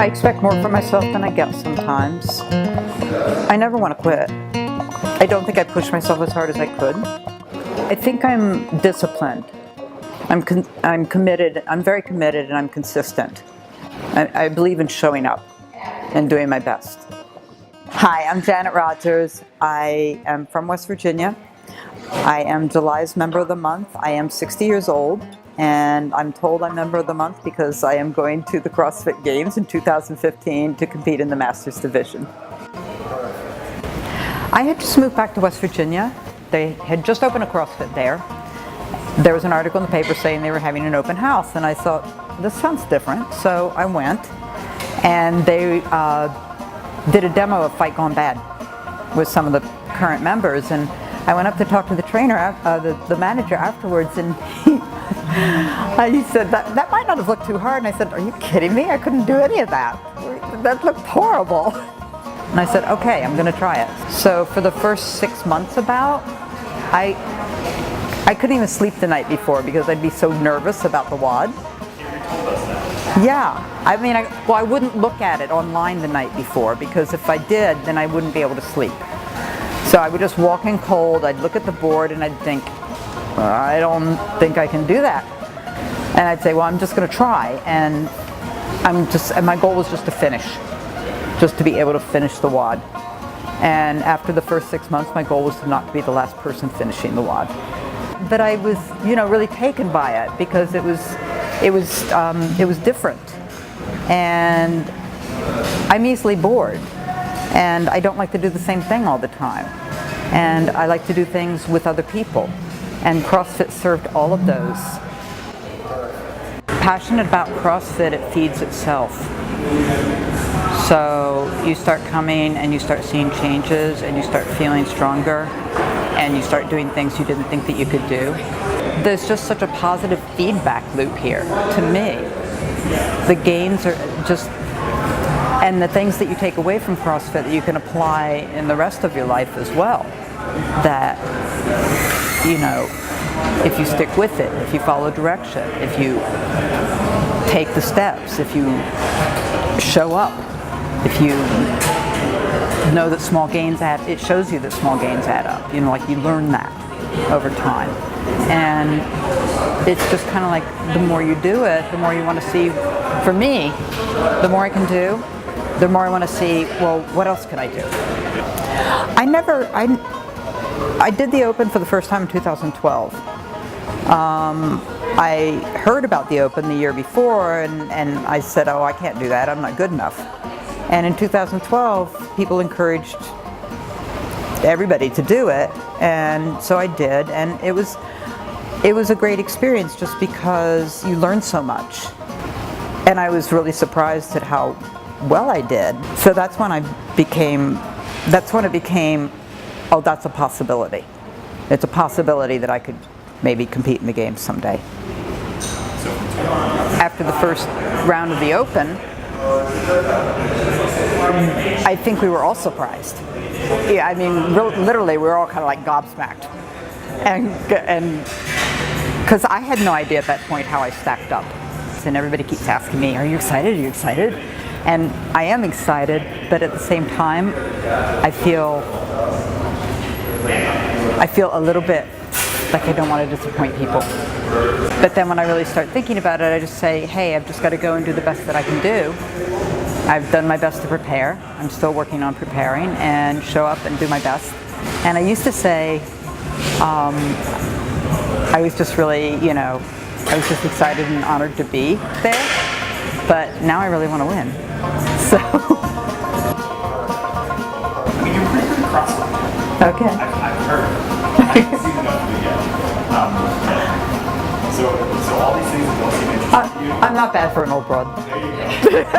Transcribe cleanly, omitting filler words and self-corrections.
expect more from myself than I get sometimes. I never want to quit. I don't think I push myself as hard as I could. I think I'm disciplined. I'm committed. I'm very committed and I'm consistent. I believe in showing up and doing my best. Hi, I'm Janet Rogers. I am from West Virginia. I am July's Member of the Month. I am 60 years old, and I'm told I'm Member of the Month because I am going to the CrossFit Games in 2015 to compete in the Masters Division. I had just moved back to West Virginia. They had just opened a CrossFit there. There was an article in the paper saying they were having an open house, and I thought, this sounds different. So I went, and they did a demo of Fight Gone Bad with some of the current members, and I went up to talk to the trainer, the manager afterwards, and he said, that might not have looked too hard. And I said, are you kidding me? I couldn't do any of that. That looked horrible. And I said, okay, I'm going to try it. So for the first 6 months I couldn't even sleep the night before because I'd be so nervous about the WOD. Yeah, I mean, I wouldn't look at it online the night before because if I did, then I wouldn't be able to sleep. So I would just walk in cold, I'd look at the board and I'd think, I don't think I can do that. And I'd say, well, I'm just going to try. And my goal was just to finish, just to be able to finish the WOD. And after the first 6 months, my goal was to not be the last person finishing the WOD. But I was, really taken by it because it was different. And I'm easily bored. And I don't like to do the same thing all the time. And I like to do things with other people. And CrossFit served all of those. Passionate about CrossFit, it feeds itself. So you start coming and you start seeing changes and you start feeling stronger and you start doing things you didn't think that you could do. There's just such a positive feedback loop here to me. The gains are just, and the things that you take away from CrossFit that you can apply in the rest of your life as well. That, if you stick with it, if you follow direction, if you take the steps, if you show up, if you know that small gains it shows you that small gains add up. You learn that over time. And it's just kind of like the more you do it, the more you want to see. For me, the more I can do, the more I want to see, well, what else can I do? I did the Open for the first time in 2012. I heard about the Open the year before and I said, oh, I can't do that, I'm not good enough. And in 2012, people encouraged everybody to do it, and so I did, and it was a great experience just because you learn so much. And I was really surprised at how well I did. So that's when it became, oh, that's a possibility. It's a possibility that I could maybe compete in the games someday. After the first round of the Open, I think we were all surprised. Yeah, I mean, literally, we were all kind of like gobsmacked. And because I had no idea at that point how I stacked up. And everybody keeps asking me, are you excited? Are you excited? And I am excited, but at the same time, I feel a little bit like I don't want to disappoint people. But then when I really start thinking about it, I just say, hey, I've just got to go and do the best that I can do. I've done my best to prepare. I'm still working on preparing and show up and do my best. And I used to say, I was just really, I was just excited and honored to be there. But now I really want to win. So. You're pretty good at CrossFit. Okay. I've heard. I haven't seen enough of it yet. So all these things don't seem interesting to you. I'm not bad for an old broad. There you go.